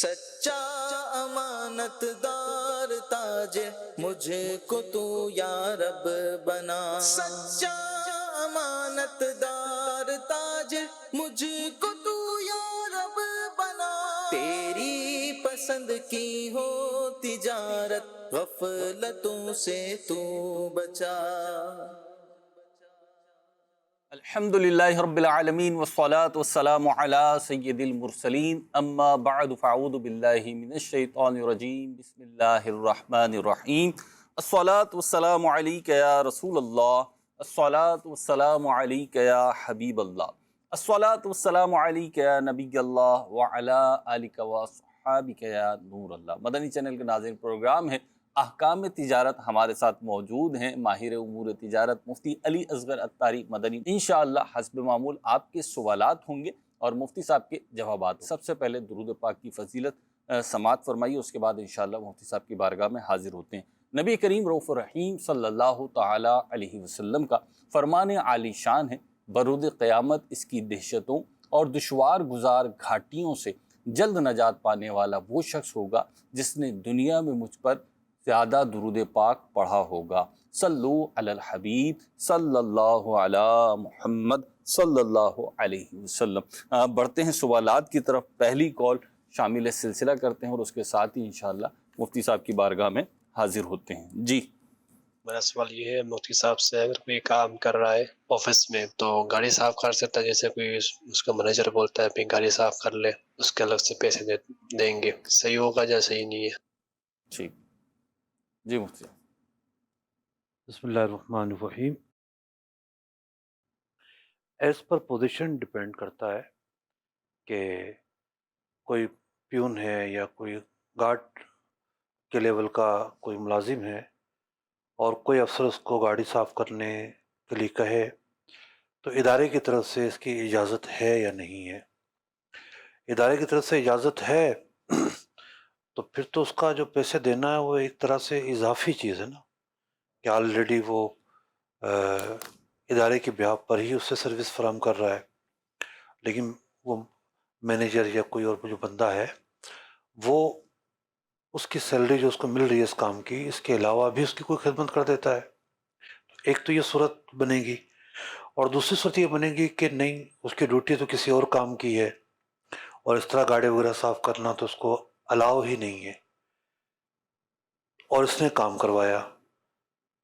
سچا امانت دار تاجر مجھے کو تو یا رب بنا، سچا امانت دار تاجر مجھے کو تو یا رب بنا، تیری پسند کی ہو تجارت غفلتوں سے تو بچا۔ الحمد للہ رب العالمین والصلاة والسلام علی سید المرسلین، اما بعد فاعوذ باللہ من الشیطان الرجیم، بسم اللہ الرحمن الرحیم۔ الصلاة والسلام علیک یا رسول اللہ، الصلاة والسلام علیک یا حبیب اللہ، الصلاة والسلام علیک یا نبی اللہ وعلی آلک واصحابک یا نور اللہ۔ مدنی چینل کے ناظرین، پروگرام ہے احکام تجارت، ہمارے ساتھ موجود ہیں ماہر امور تجارت مفتی علی اصغر عطاری مدنی۔ انشاءاللہ حسب معمول آپ کے سوالات ہوں گے اور مفتی صاحب کے جوابات۔ سب سے پہلے درود پاک کی فضیلت سماعت فرمائیے، اس کے بعد انشاءاللہ مفتی صاحب کی بارگاہ میں حاضر ہوتے ہیں۔ نبی کریم رؤوف الرحیم صلی اللہ تعالی علیہ وسلم کا فرمان عالی شان ہے، برود قیامت اس کی دہشتوں اور دشوار گزار گھاٹیوں سے جلد نجات پانے والا وہ شخص ہوگا جس نے دنیا میں مجھ پر زیادہ درود پاک پڑھا ہوگا۔ صلو علی الحبیب صلی اللہ علی محمد صلی اللہ علیہ وسلم۔ بڑھتے ہیں سوالات کی طرف۔ پہلی کال شامل سلسلہ کرتے ہیں اور اس کے ساتھ ہی انشاءاللہ مفتی صاحب کی بارگاہ میں حاضر ہوتے ہیں۔ جی، میرا سوال یہ ہے مفتی صاحب سے، اگر کوئی کام کر رہا ہے آفس میں تو گاڑی صاف کر سکتا ہے؟ جیسے کوئی اس کا مینیجر بولتا ہے کہ گاڑی صاف کر لے، اس کے الگ سے پیسے دیں گے، صحیح ہوگا یا صحیح نہیں ہے؟ ٹھیک، جی مفتی صاحب۔ بسم اللہ الرحمن الرحیم۔ ایز پر پوزیشن ڈپینڈ کرتا ہے کہ کوئی پیون ہے یا کوئی گارڈ کے لیول کا کوئی ملازم ہے اور کوئی افسر اس کو گاڑی صاف کرنے کے لیے کہے تو ادارے کی طرف سے اس کی اجازت ہے یا نہیں ہے۔ ادارے کی طرف سے اجازت ہے تو پھر تو اس کا جو پیسے دینا ہے وہ ایک طرح سے اضافی چیز ہے نا، کہ آلریڈی وہ ادارے کی بیہاف پر ہی اس سے سروس فراہم کر رہا ہے، لیکن وہ مینیجر یا کوئی اور جو بندہ ہے وہ اس کی سیلری جو اس کو مل رہی ہے اس کام کی، اس کے علاوہ بھی اس کی کوئی خدمت کر دیتا ہے۔ ایک تو یہ صورت بنے گی، اور دوسری صورت یہ بنے گی کہ نہیں، اس کی ڈیوٹی تو کسی اور کام کی ہے اور اس طرح گاڑی وغیرہ صاف کرنا تو اس کو الاؤ ہی نہیں ہے، اور اس نے کام کروایا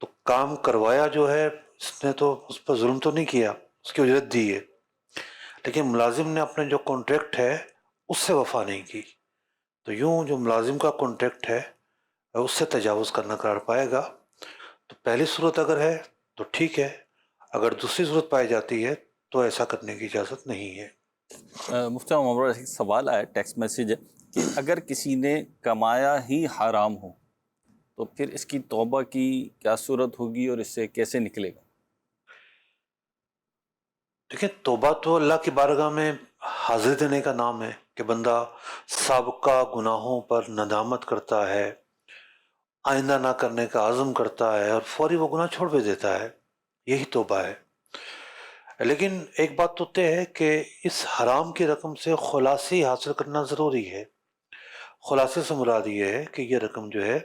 تو کام کروایا جو ہے اس نے تو اس پر ظلم تو نہیں کیا، اس کی اجرت دی ہے، لیکن ملازم نے اپنے جو کانٹریکٹ ہے اس سے وفا نہیں کی، تو یوں جو ملازم کا کانٹریکٹ ہے اس سے تجاوز کرنا قرار پائے گا۔ تو پہلی صورت اگر ہے تو ٹھیک ہے، اگر دوسری صورت پائی جاتی ہے تو ایسا کرنے کی اجازت نہیں ہے۔ مفتی صاحب، ہمارا ایک سوال آیا، ٹیکسٹ میسیج ہے کہ اگر کسی نے کمایا ہی حرام ہو تو پھر اس کی توبہ کی کیا صورت ہوگی اور اس سے کیسے نکلے گا؟ دیکھیں، توبہ تو اللہ کی بارگاہ میں حاضر دینے کا نام ہے کہ بندہ سابقہ گناہوں پر ندامت کرتا ہے، آئندہ نہ کرنے کا عزم کرتا ہے اور فوری وہ گناہ چھوڑ بھی دیتا ہے، یہی توبہ ہے۔ لیکن ایک بات تو طے ہے کہ اس حرام کی رقم سے خلاصی حاصل کرنا ضروری ہے۔ خلاصے سے مراد یہ ہے کہ یہ رقم جو ہے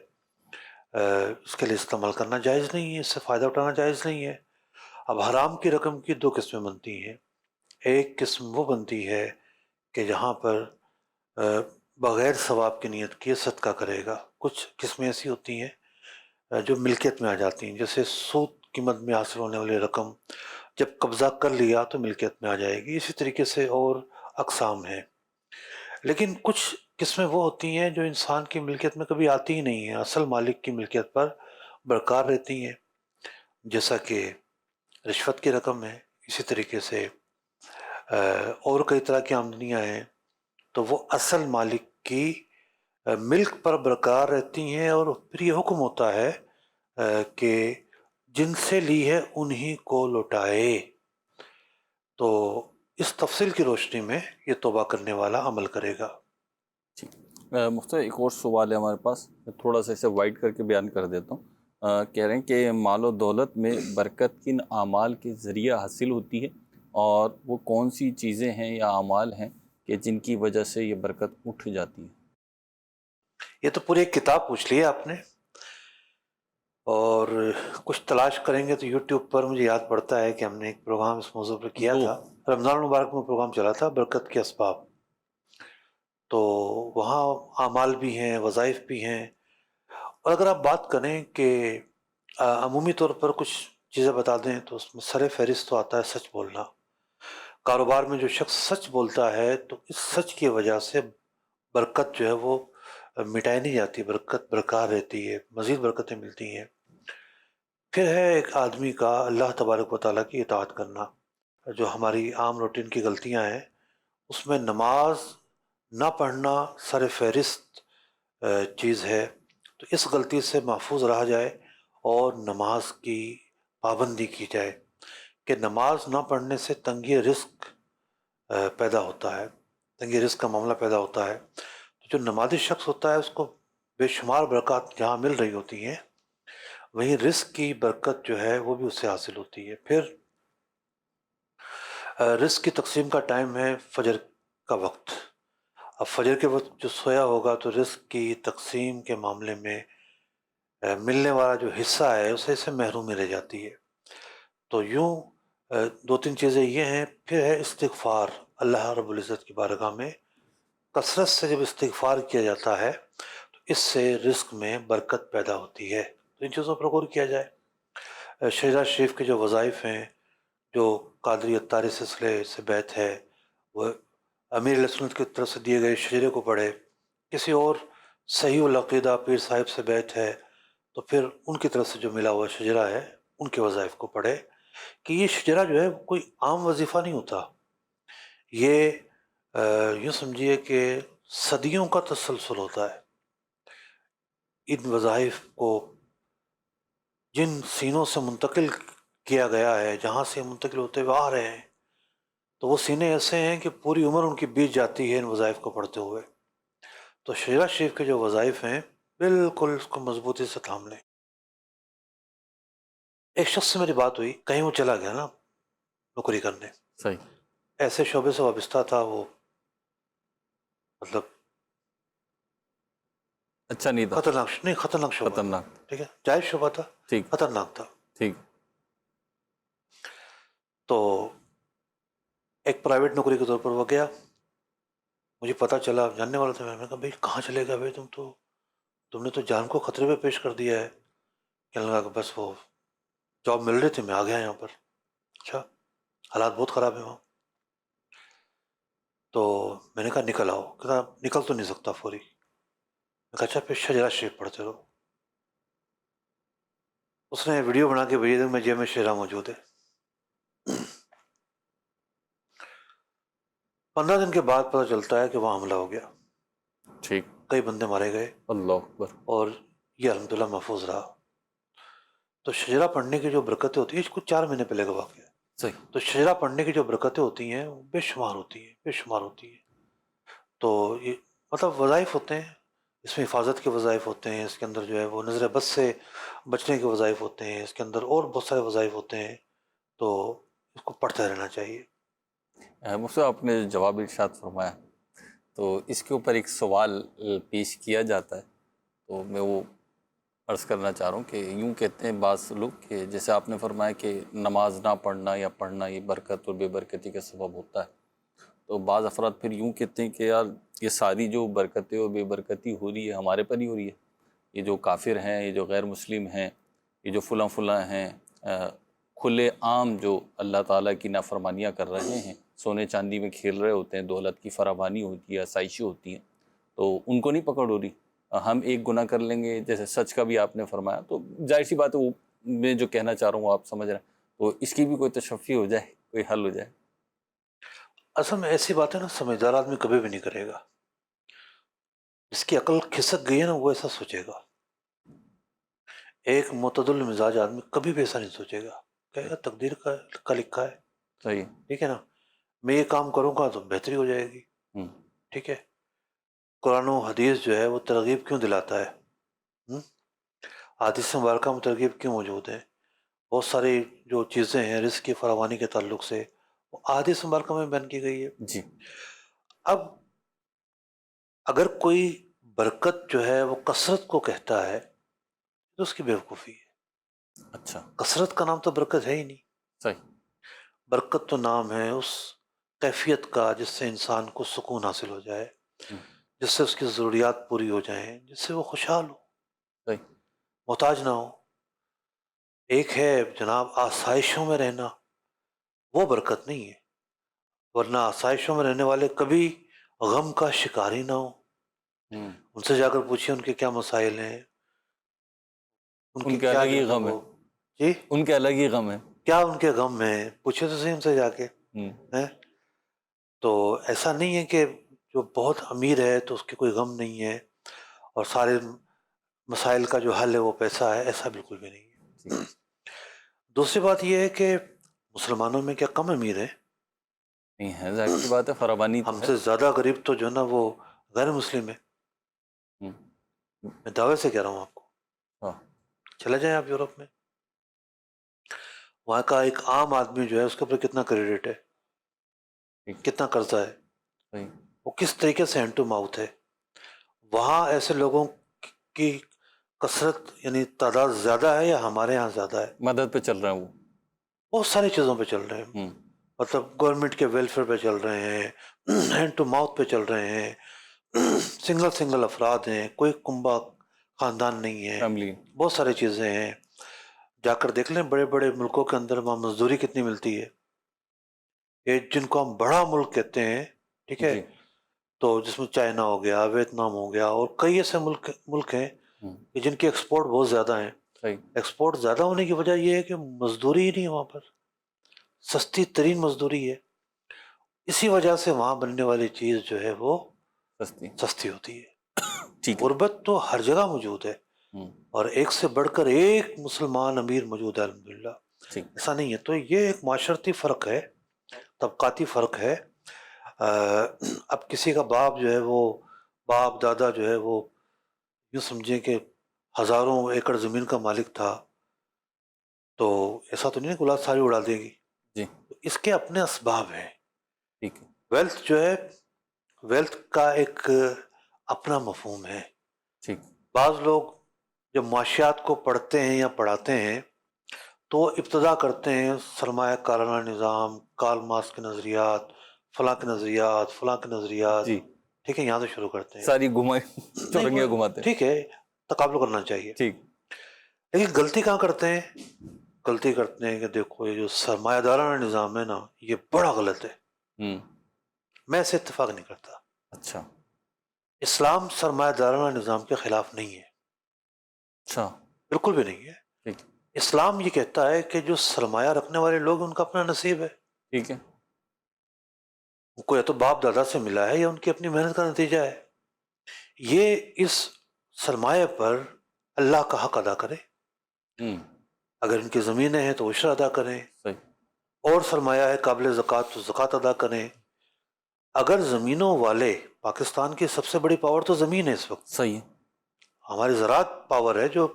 اس کے لیے استعمال کرنا جائز نہیں ہے، اس سے فائدہ اٹھانا جائز نہیں ہے۔ اب حرام کی رقم کی دو قسمیں بنتی ہیں۔ ایک قسم وہ بنتی ہے کہ جہاں پر بغیر ثواب کی نیت کیے صدقہ کرے گا۔ کچھ قسمیں ایسی ہوتی ہیں جو ملکیت میں آ جاتی ہیں، جیسے سود کی مد میں حاصل ہونے والی رقم جب قبضہ کر لیا تو ملکیت میں آ جائے گی۔ اسی طریقے سے اور اقسام ہیں، لیکن کچھ قسمیں وہ ہوتی ہیں جو انسان کی ملکیت میں کبھی آتی ہی نہیں ہیں، اصل مالک کی ملکیت پر برقرار رہتی ہیں، جیسا کہ رشوت کی رقم ہے۔ اسی طریقے سے اور کئی طرح کی آمدنیاں ہیں، تو وہ اصل مالک کی ملک پر برقرار رہتی ہیں، اور پھر یہ حکم ہوتا ہے کہ جن سے لی ہے انہی کو لوٹائے۔ تو اس تفصیل کی روشنی میں یہ توبہ کرنے والا عمل کرے گا۔ مفتی، ایک اور سوال ہے ہمارے پاس، میں تھوڑا سا اسے وائڈ کر کے بیان کر دیتا ہوں۔ کہہ رہے ہیں کہ مال و دولت میں برکت کن اعمال کے ذریعہ حاصل ہوتی ہے، اور وہ کون سی چیزیں ہیں یا اعمال ہیں کہ جن کی وجہ سے یہ برکت اٹھ جاتی ہے؟ یہ تو پوری ایک کتاب پوچھ لی ہے آپ نے، اور کچھ تلاش کریں گے تو یوٹیوب پر مجھے یاد پڑتا ہے کہ ہم نے ایک پروگرام اس موضوع پر کیا دو تھا، رمضان المبارک میں پروگرام چلا تھا برکت کے اسباب، تو وہاں اعمال بھی ہیں، وظائف بھی ہیں، اور اگر آپ بات کریں کہ عمومی طور پر کچھ چیزیں بتا دیں تو اس میں سر فہرست تو آتا ہے سچ بولنا۔ کاروبار میں جو شخص سچ بولتا ہے تو اس سچ کی وجہ سے برکت جو ہے وہ مٹائی نہیں جاتی، برکت برقرار رہتی ہے، مزید برکتیں ملتی ہیں۔ پھر ہے ایک آدمی کا اللہ تبارک و تعالیٰ کی اطاعت کرنا، جو ہماری عام روٹین کی غلطیاں ہیں اس میں نماز نہ پڑھنا سر فہرست چیز ہے، تو اس غلطی سے محفوظ رہا جائے اور نماز کی پابندی کی جائے، کہ نماز نہ پڑھنے سے تنگی رزق پیدا ہوتا ہے، تنگی رزق کا معاملہ پیدا ہوتا ہے۔ جو نمازی شخص ہوتا ہے اس کو بے شمار برکات جہاں مل رہی ہوتی ہیں، وہیں رزق کی برکت جو ہے وہ بھی اس سے حاصل ہوتی ہے۔ پھر رزق کی تقسیم کا ٹائم ہے فجر کا وقت۔ اب فجر کے وقت جو سویا ہوگا تو رزق کی تقسیم کے معاملے میں ملنے والا جو حصہ ہے اسے سے محرومی رہ جاتی ہے۔ تو یوں دو تین چیزیں یہ ہیں۔ پھر ہے استغفار، اللہ رب العزت کی بارگاہ میں کثرت سے جب استغفار کیا جاتا ہے تو اس سے رزق میں برکت پیدا ہوتی ہے، تو ان چیزوں پر غور کیا جائے۔ شجرہ شریف کے جو وظائف ہیں، جو قادری اتاری سلسلے سے بیت ہے، وہ امیر علیہ سنت کی طرف سے دیے گئے شجرے کو پڑھے، کسی اور صحیح العقیدہ پیر صاحب سے بیت ہے تو پھر ان کی طرف سے جو ملا ہوا شجرہ ہے ان کے وظائف کو پڑھے، کہ یہ شجرہ جو ہے کوئی عام وظیفہ نہیں ہوتا، یہ یوں سمجھیے کہ صدیوں کا تسلسل ہوتا ہے۔ ان وظائف کو جن سینوں سے منتقل کیا گیا ہے، جہاں سے منتقل ہوتے ہوئے آ رہے ہیں، تو وہ سینے ایسے ہیں کہ پوری عمر ان کی بیت جاتی ہے ان وظائف کو پڑھتے ہوئے۔ تو شجرہ شریف کے جو وظائف ہیں بالکل اس کو مضبوطی سے تھام لیں۔ ایک شخص سے میری بات ہوئی، کہیں وہ چلا گیا نا نوکری کرنے، صحیح، ایسے شعبے سے وابستہ تھا وہ، مطلب اچھا نہیں تھا، خطرناک شعبہ تھا، خطرناک، ٹھیک ہے، جائز شعبہ تھا، ٹھیک خطرناک تھا۔ ٹھیک، تو ایک پرائیویٹ نوکری کے طور پر وہ گیا، مجھے پتہ چلا، جاننے والا تھا، میں نے کہا بھائی کہاں چلے گا بھائی، تم نے تو جان کو خطرے پہ پیش کر دیا ہے۔ کہنے لگا کہ بس وہ جاب مل رہی تھی، میں آ گیا یہاں پر۔ اچھا، حالات بہت خراب ہیں وہاں۔ تو میں نے کہا نکل آؤ، کہتا نکل تو نہیں سکتا فوری۔ میں کہا اچھا پھر شجرہ شریف پڑھتے رہو۔ اس نے ویڈیو بنا کے بھیجی، میں جیب میں شجرہ موجود ہے۔ 15 دن کے بعد پتہ چلتا ہے کہ وہاں حملہ ہو گیا، ٹھیک، کئی بندے مارے گئے اللہ اکبر، اور یہ الحمدللہ محفوظ رہا۔ تو شجرہ پڑھنے کی جو برکتیں ہوتی ہیں، کچھ 4 مہینے پہلے کا واقعہ ہے، صحیح، تو شجرہ پڑھنے کی جو برکتیں ہوتی ہیں وہ بے شمار ہوتی ہیں، بے شمار ہوتی ہیں۔ تو یہ مطلب وظائف ہوتے ہیں، اس میں حفاظت کے وظائف ہوتے ہیں، اس کے اندر جو ہے وہ نظر بد سے بچنے کے وظائف ہوتے ہیں، اس کے اندر اور بہت سارے وظائف ہوتے ہیں، تو اس کو پڑھتے رہنا چاہیے۔ مفتی صاحب آپ نے جواب ارشاد فرمایا، تو اس کے اوپر ایک سوال پیش کیا جاتا ہے، تو میں وہ عرض کرنا چاہ رہا ہوں کہ یوں کہتے ہیں بعض لوگ کہ جیسے آپ نے فرمایا کہ نماز نہ پڑھنا یا پڑھنا یہ برکت اور بے برکتی کا سبب ہوتا ہے، تو بعض افراد پھر یوں کہتے ہیں کہ یار یہ ساری جو برکتیں اور بے برکتی ہو رہی ہے ہمارے پر ہی ہو رہی ہے، یہ جو کافر ہیں، یہ جو غیر مسلم ہیں، یہ جو فلاں فلاں ہیں، کھلے عام جو اللہ تعالیٰ کی نافرمانیاں کر رہے ہیں، سونے چاندی میں کھیل رہے ہوتے ہیں، دولت کی فراوانی ہوتی ہے، آسائشیں ہوتی ہیں، تو ان کو نہیں پکڑ ہو رہی۔ ہم ایک گناہ کر لیں گے، جیسے سچ کا بھی آپ نے فرمایا، تو ظاہر سی بات ہے وہ میں جو کہنا چاہ رہا ہوں آپ سمجھ رہے ہیں، تو اس کی بھی کوئی تشفی ہو جائے، کوئی حل ہو جائے۔ اصل میں ایسی باتیں نا سمجھدار آدمی کبھی بھی نہیں کرے گا، جس کی عقل کھسک گئی ہے نا وہ ایسا سوچے گا۔ ایک معتدل مزاج آدمی کبھی بھی ایسا نہیں سوچے گا، کہے گا تقدیر کا لکھا ہے، صحیح، ٹھیک ہے نا، میں یہ کام کروں گا تو بہتری ہو جائے گی، ٹھیک ہے۔ قرآن و حدیث جو ہے وہ ترغیب کیوں دلاتا ہے؟ حدیث مبارکہ میں ترغیب کیوں موجود ہے؟ بہت ساری جو چیزیں ہیں رزق کی فراوانی کے تعلق سے وہ حدیث مبارکہ میں بیان کی گئی ہے۔ جی، اب اگر کوئی برکت جو ہے وہ کثرت کو کہتا ہے تو اس کی بیوقوفی ہے. اچھا کثرت کا نام تو برکت ہے ہی نہیں. صحیح. برکت تو نام ہے اس کیفیت کا جس سے انسان کو سکون حاصل ہو جائے، جس سے اس کی ضروریات پوری ہو جائیں، جس سے وہ خوشحال ہو، صحیح. محتاج نہ ہو. ایک ہے جناب آسائشوں میں رہنا، وہ برکت نہیں ہے، ورنہ آسائشوں میں رہنے والے کبھی غم کا شکار ہی نہ ہو. ان سے جا کر پوچھیے ان کے کیا مسائل ہیں، ان کی ان کے کیا الگ جو ہی ہے نا غم ہے. وہ جی ان کے الگ ہی غم ہے. کیا ان کے غم ہیں، پوچھے تو صحیح ان سے جا کے. ہیں؟ تو ایسا نہیں ہے کہ جو بہت امیر ہے تو اس کے کوئی غم نہیں ہے اور سارے مسائل کا جو حل ہے وہ پیسہ ہے، ایسا بالکل بھی نہیں ہے. دوسری بات یہ ہے کہ مسلمانوں میں کیا کم امیر ہیں؟ نہیں ہے، ظاہر سی بات ہے، فراوانی تو ہم ہے. سے زیادہ غریب تو جو ہے نا وہ غیر مسلم ہے. میں دعوے سے کہہ رہا ہوں آپ کو. ہاں. چلے جائیں آپ یورپ میں، وہاں کا ایک عام آدمی جو ہے اس کے اوپر کتنا کریڈٹ ہے، کتنا قرضہ ہے، صحیح. وہ کس طریقے سے ہینڈ ٹو ماؤتھ ہے. وہاں ایسے لوگوں کی کثرت یعنی تعداد زیادہ ہے یا ہمارے ہاں زیادہ ہے؟ مدد پہ چل رہا ہے وہ. بہت ساری چیزوں پہ چل رہے ہیں، مطلب گورنمنٹ کے ویلفیئر پہ چل رہے ہیں، ہینڈ ٹو ماؤتھ پہ چل رہے ہیں، سنگل افراد ہیں، کوئی کنبہ خاندان نہیں ہے، فیملی. بہت ساری چیزیں ہیں. جا کر دیکھ لیں بڑے بڑے ملکوں کے اندر وہاں مزدوری کتنی ملتی ہے. یہ جن کو ہم بڑا ملک کہتے ہیں، ٹھیک ہے، جی. تو جس میں چائنا ہو گیا، ویتنام ہو گیا، اور کئی ایسے ملک ہیں کہ جن کی ایکسپورٹ بہت زیادہ ہیں. صحیح. ایکسپورٹ زیادہ ہونے کی وجہ یہ ہے کہ مزدوری ہی نہیں ہے وہاں پر، سستی ترین مزدوری ہے. اسی وجہ سے وہاں بننے والی چیز جو ہے وہ سستی ہوتی ہے. ٹھیک ہے. غربت تو ہر جگہ موجود ہے اور ایک سے بڑھ کر ایک مسلمان امیر موجود ہے الحمدللہ، ایسا نہیں ہے. تو یہ ایک معاشرتی فرق ہے، طبقاتی فرق ہے. اب کسی کا باپ جو ہے وہ باپ دادا جو ہے وہ یوں سمجھیں کہ ہزاروں ایکڑ زمین کا مالک تھا، تو ایسا تو نہیں ہے کہ اولاد ساری اڑا دے گی. جی. اس کے اپنے اسباب ہیں. ٹھیک ہے. ویلتھ جو ہے، ویلتھ کا ایک اپنا مفہوم ہے. ٹھیک. بعض لوگ جب معاشیات کو پڑھتے ہیں یا پڑھاتے ہیں تو ابتدا کرتے ہیں سرمایہ کارانہ نظام، کارل مارکس کے نظریات، فلاں کے نظریات، فلاں کے نظریات، جی. ٹھیک ہے، یہاں سے شروع کرتے ہیں. ساری گھمائے نہیں، چورنگیاں گھماتے ہیں. ٹھیک ہے، تقابل کرنا چاہیے. ٹھیک. لیکن غلطی کہاں کرتے ہیں؟ غلطی کرتے ہیں کہ دیکھو یہ جو سرمایہ دارانہ نظام ہے نا یہ بڑا غلط ہے. میں اسے اتفاق نہیں کرتا. اچھا. اسلام سرمایہ دارانہ نظام کے خلاف نہیں ہے، اچھا. بالکل بھی نہیں ہے. ٹھیک. اسلام یہ کہتا ہے کہ جو سرمایہ رکھنے والے لوگ ان کا اپنا نصیب ہے. ٹھیک ہے. ان کو یا تو باپ دادا سے ملا ہے یا ان کی اپنی محنت کا نتیجہ ہے. یہ اس سرمایہ پر اللہ کا حق ادا کرے. اگر ان کی زمینیں ہیں تو عشر ادا کریں، صحیح. اور سرمایہ ہے قابل زکوٰۃ تو زکوٰۃ ادا کریں. اگر زمینوں والے، پاکستان کی سب سے بڑی پاور تو زمین ہے اس وقت. صحیح ہے. ہماری زراعت پاور ہے جو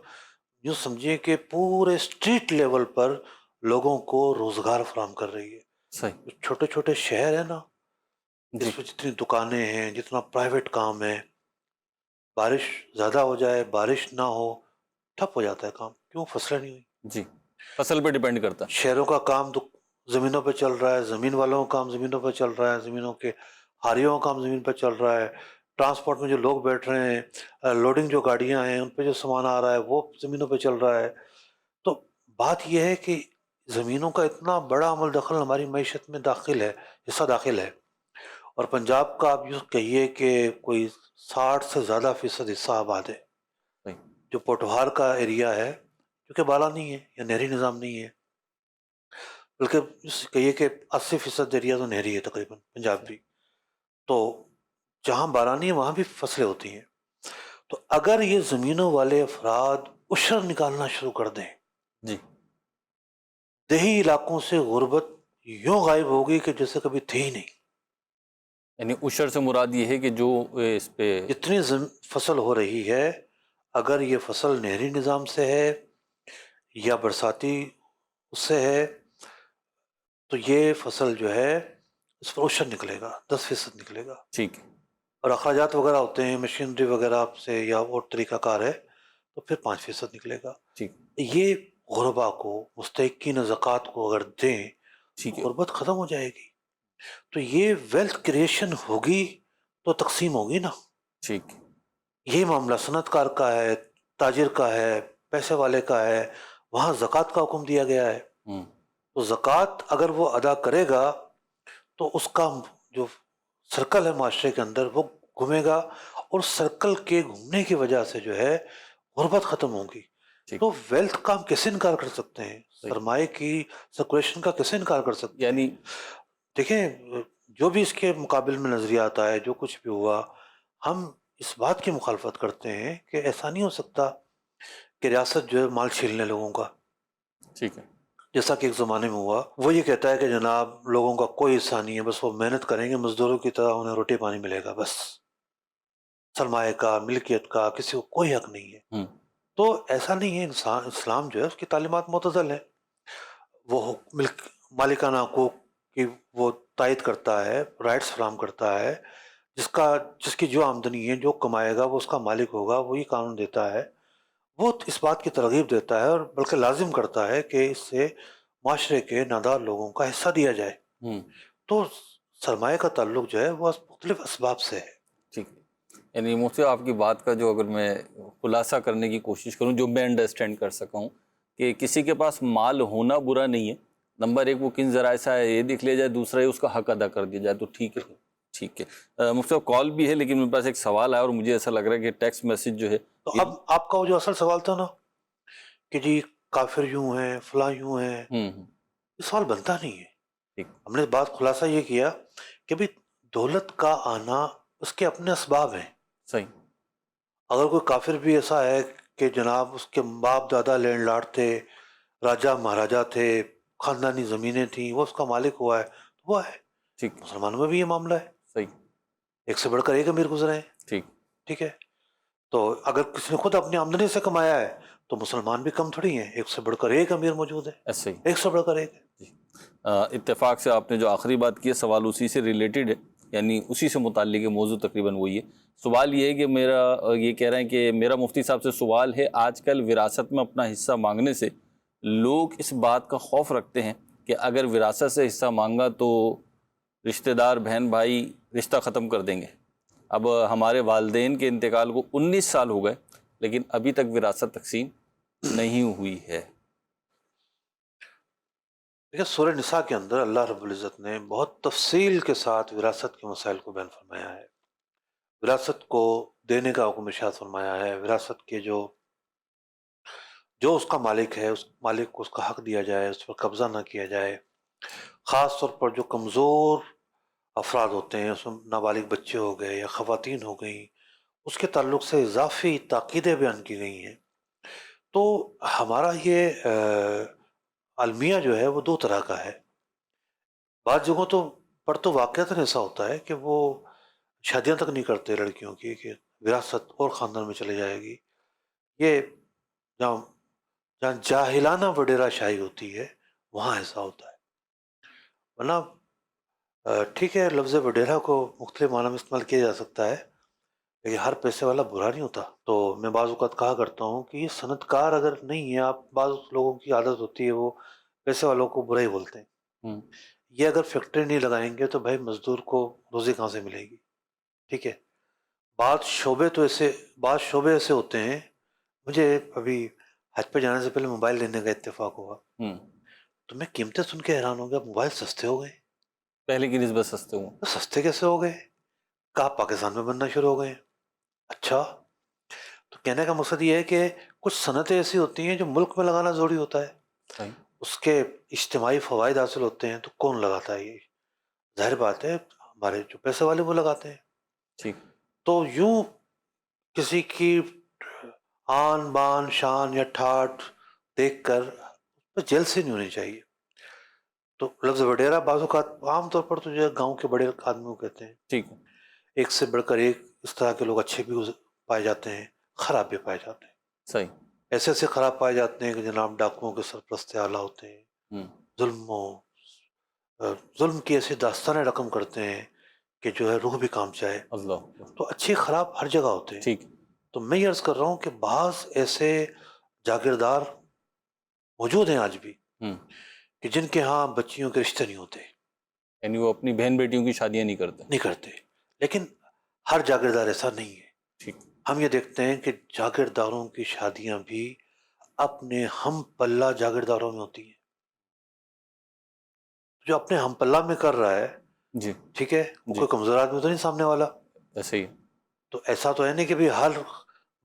یوں سمجھیں کہ پورے اسٹریٹ لیول پر لوگوں کو روزگار فراہم کر رہی ہے. صحیح. چھوٹے چھوٹے شہر ہیں نا، جی. اس میں جتنی دکانیں ہیں، جتنا پرائیویٹ کام ہے، بارش زیادہ ہو جائے، بارش نہ ہو، ٹھپ ہو جاتا ہے کام. کیوں؟ فصلیں نہیں ہوئی. جی. فصل پہ ڈیپینڈ کرتا ہے. شہروں کا کام تو زمینوں پہ چل رہا ہے، زمین والوں کا کام زمینوں پہ چل رہا ہے، زمینوں کے حاریوں کا کام زمین پہ چل رہا ہے. ٹرانسپورٹ میں جو لوگ بیٹھ رہے ہیں، لوڈنگ جو گاڑیاں ہیں ان پہ جو سامان آ رہا ہے وہ زمینوں پہ چل رہا ہے. تو بات یہ ہے کہ زمینوں کا اتنا بڑا عمل دخل ہماری معیشت میں داخل ہے، حصہ داخل ہے. اور پنجاب کا آپ یوں کہیے کہ کوئی 60 سے زیادہ فیصد حصہ آباد ہے. صحیح. جو پوٹوہار کا ایریا ہے جو کہ بالا نہیں ہے یا نہری نظام نہیں ہے، بلکہ کہیے کہ 80% ایریا تو نہری ہے تقریباً پنجاب بھی. تو جہاں بارانی ہے وہاں بھی فصلیں ہوتی ہیں. تو اگر یہ زمینوں والے افراد عشر نکالنا شروع کر دیں، جی. دیہی علاقوں سے غربت یوں غائب ہوگی کہ جیسے کبھی تھی ہی نہیں. یعنی عشر سے مراد یہ ہے کہ جو اس پہ جتنی فصل ہو رہی ہے، اگر یہ فصل نہری نظام سے ہے یا برساتی اس سے ہے تو یہ فصل جو ہے اس پر عشر نکلے گا، 10% نکلے گا. ٹھیک ہے. اور اخراجات وغیرہ ہوتے ہیں مشینری وغیرہ سے یا اور طریقہ کار ہے تو پھر 5% نکلے گا. ٹھیک یہ غربا کو مستحقین زکوٰۃ کو اگر دیں ٹھیک تو ہے. غربت ختم ہو جائے گی. تو یہ ویلتھ کریشن ہوگی تو تقسیم ہوگی نا. ٹھیک. یہ معاملہ صنعت کار کا ہے، تاجر کا ہے، پیسے والے کا ہے، وہاں زکوٰۃ کا حکم دیا گیا ہے. ہوں. تو زکوٰۃ اگر وہ ادا کرے گا تو اس کا جو سرکل ہے معاشرے کے اندر وہ گھومے گا، اور سرکل کے گھومنے کی وجہ سے جو ہے غربت ختم ہوگی. ٹھیک. تو ویلتھ کا ہم کیسے انکار کر سکتے ہیں؟ صحیح. سرمایہ کی سرکولیشن کا کیسے انکار کر سکتے ہیں؟ یعنی دیکھیں جو بھی اس کے مقابل میں نظریات آئے، جو کچھ بھی ہوا، ہم اس بات کی مخالفت کرتے ہیں کہ ایسا نہیں ہو سکتا کہ ریاست جو ہے مال چھین لے لوگوں کا، ٹھیک ہے. جیسا کہ ایک زمانے میں ہوا. وہ یہ کہتا ہے کہ جناب لوگوں کا کوئی حصہ نہیں ہے، بس وہ محنت کریں گے مزدوروں کی طرح، انہیں روٹی پانی ملے گا، بس سرمایہ کا، ملکیت کا کسی کو کوئی حق نہیں ہے. ہوں. تو ایسا نہیں ہے. اسلام جو ہے اس کی تعلیمات معتدل ہے. وہ مالکانہ حقوق کی وہ تائید کرتا ہے، رائٹس فراہم کرتا ہے. جس کی جو آمدنی ہے، جو کمائے گا وہ اس کا مالک ہوگا، وہی قانون دیتا ہے. وہ اس بات کی ترغیب دیتا ہے اور بلکہ لازم کرتا ہے کہ اس سے معاشرے کے نادار لوگوں کا حصہ دیا جائے. ہوں. تو سرمایہ کا تعلق جو ہے وہ مختلف اسباب سے ہے. ٹھیک ہے. یعنی مفتی آپ کی بات کا جو اگر میں خلاصہ کرنے کی کوشش کروں، جو میں انڈرسٹینڈ کر سکا ہوں، کہ کسی کے پاس مال ہونا برا نہیں ہے. نمبر ایک وہ کن ذرائع سے ہے یہ دیکھ لیا جائے، دوسرا ہے اس کا حق ادا کر دیا جائے، تو ٹھیک ہے. ٹھیک ہے. مفتی صاحب کال بھی ہے لیکن میرے پاس ایک سوال ہے اور مجھے ایسا لگ رہا ہے کہ ٹیکسٹ میسج جو ہے تو اب آپ کا وہ جو اصل سوال تھا نا کہ جی کافر یوں ہیں، فلاں یوں ہیں، یہ سوال بنتا نہیں ہے. ٹھیک. ہم نے بات خلاصہ یہ کیا کہ بھی دولت کا آنا اس کے اپنے اسباب ہیں. صحیح. اگر کوئی کافر بھی ایسا ہے کہ جناب اس کے باپ دادا لینڈ لارڈ تھے، راجہ مہاراجا تھے، خاندانی زمینیں تھیں، وہ اس کا مالک ہوا ہے تو وہ ہے. ٹھیک. مسلمانوں میں بھی یہ معاملہ ہے، صحیح. ایک سے بڑھ کر ایک امیر گزرے ہیں. ٹھیک. ٹھیک ہے. تو اگر کسی نے خود اپنی آمدنی سے کمایا ہے تو مسلمان بھی کم تھوڑی ہیں، ایک سے بڑھ کر ایک امیر موجود ہے، ایسے ہی. ایک سے بڑھ کر ایک ہے. اتفاق سے آپ نے جو آخری بات کی ہے سوال اسی سے ریلیٹڈ ہے، یعنی اسی سے متعلق ہے، موضوع تقریباً وہی ہے. سوال یہ ہے کہ یہ کہہ رہے ہیں کہ میرا مفتی صاحب سے سوال ہے، آج کل وراثت میں اپنا حصہ مانگنے سے لوگ اس بات کا خوف رکھتے ہیں کہ اگر وراثت سے حصہ مانگا تو رشتہ دار بہن بھائی رشتہ ختم کر دیں گے. اب ہمارے والدین کے انتقال کو 19 سال ہو گئے لیکن ابھی تک وراثت تقسیم نہیں ہوئی ہے. دیکھیں سورہ نساء کے اندر اللہ رب العزت نے بہت تفصیل کے ساتھ وراثت کے مسائل کو بیان فرمایا ہے. وراثت کو دینے کا حکم ارشاد فرمایا ہے. وراثت کے جو اس کا مالک ہے، اس مالک کو اس کا حق دیا جائے، اس پر قبضہ نہ کیا جائے. خاص طور پر جو کمزور افراد ہوتے ہیں، اس میں نابالغ بچے ہو گئے یا خواتین ہو گئیں، اس کے تعلق سے اضافی تاکیدیں بیان کی گئی ہیں. تو ہمارا یہ المیہ جو ہے وہ دو طرح کا ہے. بعض جگہوں پر تو واقعتاً ایسا ہوتا ہے کہ وہ شادیاں تک نہیں کرتے لڑکیوں کی کہ وراثت اور خاندان میں چلے جائے گی. یہ جہاں جاہلانہ وڈیرہ شاہی ہوتی ہے وہاں ایسا ہوتا ہے. ورنہ ٹھیک ہے لفظ وڈیرہ کو مختلف معنی میں استعمال کیا جا سکتا ہے لیکن ہر پیسے والا برا نہیں ہوتا. تو میں بعض اوقات کہا کرتا ہوں کہ یہ صنعت کار اگر نہیں ہے، آپ بعض لوگوں کی عادت ہوتی ہے وہ پیسے والوں کو برا ہی بولتے ہیں. یہ اگر فیکٹری نہیں لگائیں گے تو بھائی مزدور کو روزی کہاں سے ملے گی؟ ٹھیک ہے. بعض شعبے ایسے ہوتے ہیں. مجھے ابھی حج پہ جانے سے پہلے موبائل لینے کا اتفاق ہوا تو میں قیمتیں سن کے حیران ہو گیا. موبائل سستے ہو گئے. پہلے کی نسبت سستے ہوں. تو سستے کیسے ہو گئے؟ کہا پاکستان میں بننا شروع ہو گئے. اچھا، تو کہنے کا مقصد یہ ہے کہ کچھ صنعتیں ایسی ہوتی ہیں جو ملک میں لگانا ضروری ہوتا ہے، اس کے اجتماعی فوائد حاصل ہوتے ہیں تو کون لگاتا ہے؟ یہ ظاہر بات ہے ہمارے جو پیسے والے وہ لگاتے ہیں. ٹھیک. تو یوں کسی کی آن بان شان یا ٹھاٹ دیکھ کر جیل سے نہیں ہونی چاہیے. تو لفظ وڈیرہ بعض اوقات عام طور پر تو جو ہے گاؤں کے بڑے آدمیوں کو کہتے ہیں. ٹھیک. ایک سے بڑھ کر ایک اس طرح کے لوگ اچھے بھی پائے جاتے ہیں، خراب بھی پائے جاتے ہیں. صحیح. ایسے خراب پائے جاتے ہیں کہ جناب ڈاکوؤں کے سرپرست اعلیٰ ہوتے ہیں، ظلم کی ایسی داستانیں رقم کرتے ہیں کہ جو ہے روح بھی کام چاہے. اللہ. تو اچھے خراب ہر جگہ ہوتے ہیں. ٹھیک. تو میں یہ عرض کر رہا ہوں کہ بعض ایسے جاگیردار موجود ہیں آج بھی کہ جن کے ہاں بچیوں کے رشتے نہیں ہوتے, یعنی وہ اپنی بہن بیٹیوں کی شادیاں نہیں کرتے. لیکن ہر جاگیردار ایسا نہیں ہے. ٹھیک. ہم یہ دیکھتے ہیں کہ جاگیرداروں کی شادیاں بھی اپنے ہم پلہ جاگیرداروں میں ہوتی ہیں. جو اپنے ہم پلہ میں کر رہا ہے جی ٹھیک ہے, وہ کوئی کمزور آدمی تو نہیں سامنے والا. ایسے ہی. تو ایسا تو ہے نہیں کہ بھی ہر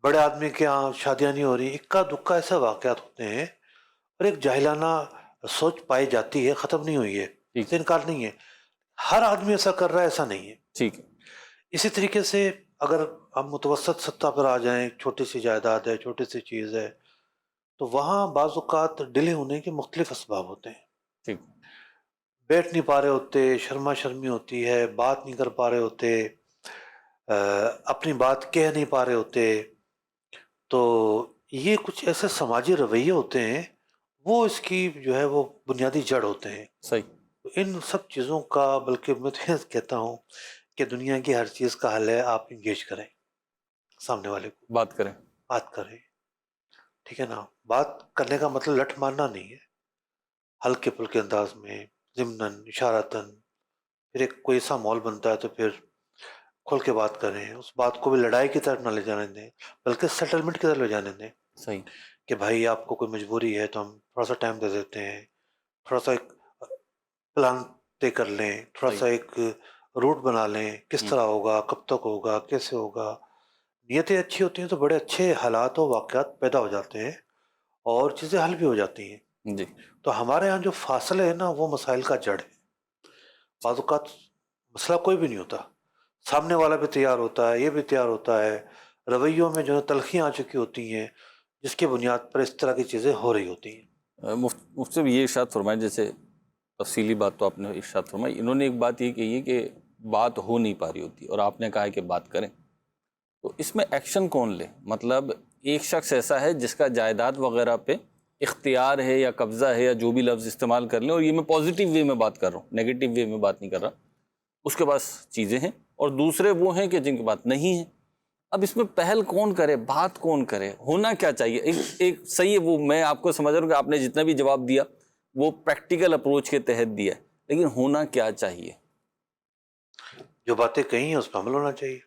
بڑے آدمی کے یہاں شادیاں نہیں ہو رہی. اکا دکا ایسے واقعات ہوتے ہیں اور ایک جاہلانہ سوچ پائی جاتی ہے, ختم نہیں ہوئی ہے, اس سے انکار نہیں ہے. ہر آدمی ایسا کر رہا ہے ایسا نہیں ہے. ٹھیک ہے. اسی طریقے سے اگر ہم متوسط سطح پر آ جائیں, چھوٹی سی جائیداد ہے, چھوٹی سی چیز ہے, تو وہاں بعض اوقات ڈیلے ہونے کے مختلف اسباب ہوتے ہیں. ٹھیک. بیٹھ نہیں پا رہے ہوتے, شرما شرمی ہوتی ہے, بات نہیں کر پا رہے ہوتے, اپنی بات کہہ نہیں پا رہے ہوتے. تو یہ کچھ ایسے سماجی رویے ہوتے ہیں, وہ اس کی جو ہے وہ بنیادی جڑ ہوتے ہیں. صحیح. ان سب چیزوں کا, بلکہ میں تو یہ کہتا ہوں کہ دنیا کی ہر چیز کا حل ہے آپ انگیج کریں, سامنے والے کو بات کریں. ٹھیک ہے نا. بات کرنے کا مطلب لٹ مارنا نہیں ہے, ہلکے پھلکے انداز میں, ضمناً اشارتاً. پھر ایک کوئی ایسا ماحول بنتا ہے تو پھر کھول کے بات کریں, اس بات کو بھی لڑائی کی طرف نہ لے جانے دیں, بلکہ سیٹلمنٹ کی طرف لے جانے دیں. صحیح. کہ بھائی آپ کو کوئی مجبوری ہے تو ہم تھوڑا سا ٹائم دے دیتے ہیں, تھوڑا سا ایک پلان طے کر لیں, تھوڑا سا ایک روٹ بنا لیں, کس طرح ہوگا, کب تک ہوگا, کیسے ہوگا. نیتیں اچھی ہوتی ہیں تو بڑے اچھے حالات و واقعات پیدا ہو جاتے ہیں اور چیزیں حل بھی ہو جاتی ہیں. جی. تو ہمارے ہاں جو فاصلے ہیں نا, وہ مسائل کا جڑ ہے. بعض اوقات مسئلہ کوئی بھی نہیں ہوتا, سامنے والا بھی تیار ہوتا ہے, یہ بھی تیار ہوتا ہے, رویوں میں جو ہے تلخیاں آ چکی ہوتی ہیں, جس کی بنیاد پر اس طرح کی چیزیں ہو رہی ہوتی ہیں. مفتی صاحب یہ ارشاد فرمائیں, جیسے تفصیلی بات تو آپ نے ارشاد فرمائی, انہوں نے ایک بات یہ کہی ہے کہ بات ہو نہیں پا رہی ہوتی اور آپ نے کہا ہے کہ بات کریں. تو اس میں ایکشن کون لے؟ مطلب ایک شخص ایسا ہے جس کا جائیداد وغیرہ پہ اختیار ہے یا قبضہ ہے یا جو بھی لفظ استعمال کر لیں, اور یہ میں پازیٹیو وے میں بات کر رہا ہوں, نیگیٹو وے میں بات نہیں کر رہا, اس کے پاس چیزیں ہیں, اور دوسرے وہ ہیں کہ جن کے پاس نہیں ہیں. اب اس میں پہل کون کرے, بات کون کرے, ہونا کیا چاہیے؟ ایک صحیح ہے, وہ میں آپ کو سمجھ رہا ہوں کہ آپ نے جتنا بھی جواب دیا وہ پریکٹیکل اپروچ کے تحت دیا ہے, لیکن ہونا کیا چاہیے؟ جو باتیں کہی ہیں اس پہ عمل ہونا چاہیے.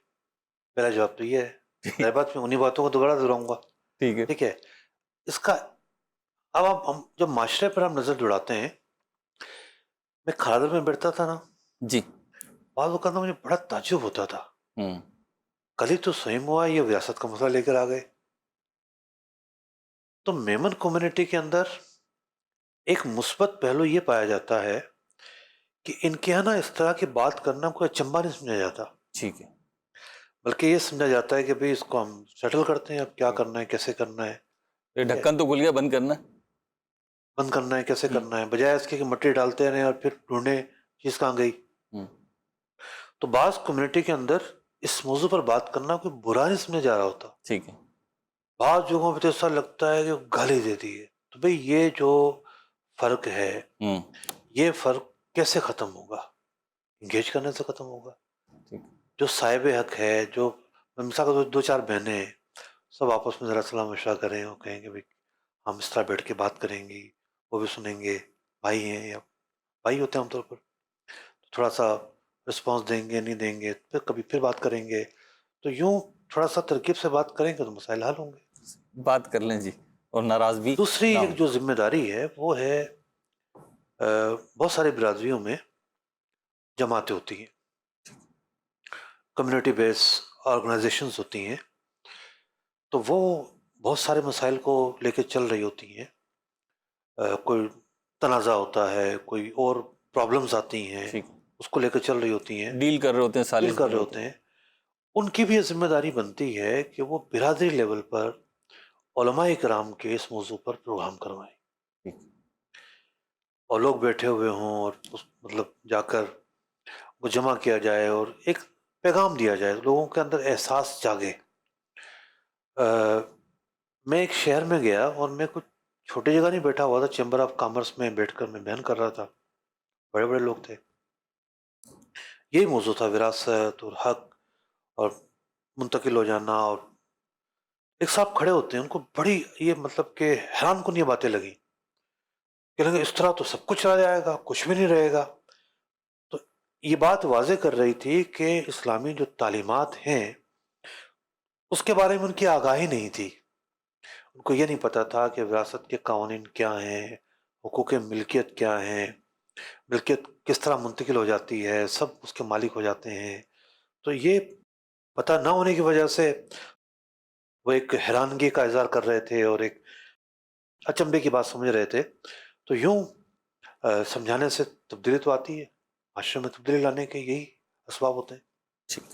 میرا جواب تو یہ ہے. ظاہر بات میں انہیں باتوں کو دوبارہ دہراؤں گا. ٹھیک ہے. ٹھیک ہے. اس کا اب ہم جب معاشرے پر ہم نظر دوڑاتے ہیں, میں کھادر میں بیٹھتا تھا نا, جی, بعض اوقات مجھے بڑا تعجب ہوتا تھا, ہوں, کل ہی تو سوئم ہوا, یہ وراثت کا مسئلہ لے کر آ گئے. تو میمن کمیونٹی کے اندر ایک مثبت پہلو یہ پایا جاتا ہے کہ ان کے یہاں نا اس طرح کی بات کرنا کوئی اچنبھا نہیں سمجھا جاتا, ٹھیک ہے, بلکہ یہ سمجھا جاتا ہے کہ بھئی اس کو ہم سیٹل کرتے ہیں, اب کیا کرنا ہے, کیسے کرنا ہے, یہ ڈھکن تو کھل گیا, بند کرنا ہے, بند کرنا ہے, کیسے کرنا ہے, بجائے اس کے کہ مٹی ڈالتے رہیں اور پھر ڈھونڈیں چیز کہاں گئی. تو بعض کمیونٹی کے اندر اس موضوع پر بات کرنا کوئی برا نہیں سمجھا جا رہا ہوتا. ٹھیک ہے, بعض جگہوں پہ تو ایسا لگتا ہے کہ گالی دے دی ہے. تو بھئی یہ جو فرق ہے, یہ فرق کیسے ختم ہوگا؟ انگیج کرنے سے ختم ہوگا. جو صاحب حق ہے, جو مثال کا دو چار بہنیں ہیں, سب آپس میں ذرا سلام مشورہ کریں اور کہیں کہ بھئی ہم اس طرح بیٹھ کے بات کریں گی, وہ بھی سنیں گے, بھائی ہیں یا بھائی ہوتے ہیں عام طور پر, تھوڑا سا رسپانس دیں گے, نہیں دیں گے, پھر کبھی پھر بات کریں گے. تو یوں تھوڑا سا ترکیب سے بات کریں گے تو مسائل حل ہوں گے. بات کر لیں جی, اور ناراض بھی. دوسری ایک جو ذمہ داری ہے وہ ہے, بہت سارے برادریوں میں جماعتیں ہوتی ہیں, کمیونٹی بیس آرگنائزیشنز ہوتی ہیں, تو وہ بہت سارے مسائل کو لے کے چل رہی ہوتی ہیں. کوئی تنازع ہوتا ہے, کوئی اور پرابلمز آتی ہیں, اس کو لے کر چل رہی ہوتی ہیں, ڈیل کر رہے ہوتے ہیں, ڈیل کر رہے ہوتے ہیں. ان کی بھی یہ ذمہ داری بنتی ہے کہ وہ برادری لیول پر علماء کرام کے اس موضوع پر پروگرام کروائیں, اور لوگ بیٹھے ہوئے ہوں, اور مطلب جا کر وہ جمع کیا جائے اور ایک پیغام دیا جائے, لوگوں کے اندر احساس جاگے. میں ایک شہر میں گیا اور میں کچھ چھوٹی جگہ نہیں بیٹھا ہوا تھا, چیمبر آف کامرس میں بیٹھ کر میں بیان کر رہا تھا, بڑے بڑے لوگ تھے. یہی موضوع تھا، وراثت اور حق اور منتقل ہو جانا. اور ایک صاحب کھڑے ہوتے ہیں، ان کو بڑی یہ مطلب کہ حیران کن یہ باتیں لگی کہ لگے اس طرح تو سب کچھ چلا جائے گا، کچھ بھی نہیں رہے گا. تو یہ بات واضح کر رہی تھی کہ اسلامی جو تعلیمات ہیں اس کے بارے میں ان کی آگاہی نہیں تھی. ان کو یہ نہیں پتا تھا کہ وراثت کے قوانین کیا ہیں، حقوق ملکیت کیا ہیں، ملکیت کس طرح منتقل ہو جاتی ہے، سب اس کے مالک ہو جاتے ہیں. تو یہ پتہ نہ ہونے کی وجہ سے وہ ایک حیرانگی کا اظہار کر رہے تھے اور ایک اچنبے کی بات سمجھ رہے تھے. تو یوں سمجھانے سے تبدیلی تو آتی ہے، معاشرے میں تبدیلی لانے کے یہی اسباب ہوتے ہیں. ٹھیک،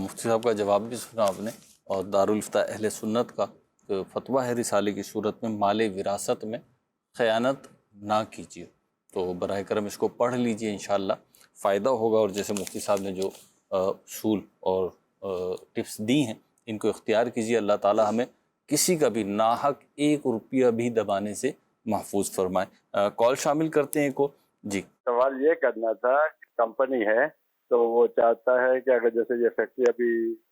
مفتی صاحب کا جواب بھی سنا آپ نے، اور دارالفتہ اہل سنت کا فتویٰ ہے رسالے کی صورت میں مال وراثت میں خیانت نہ کیجیے. تو براہ کرم اس کو پڑھ لیجئے، انشاءاللہ فائدہ ہوگا. اور جیسے مفتی صاحب نے جو اصول اور ٹپس دی ہیں ان کو اختیار کیجیے. اللہ تعالی ہمیں کسی کا بھی ناحق ایک روپیہ بھی دبانے سے محفوظ فرمائے. کال شامل کرتے ہیں کو. جی سوال یہ کرنا تھا، کمپنی ہے تو وہ چاہتا ہے کہ اگر جیسے یہ فیکٹری ابھی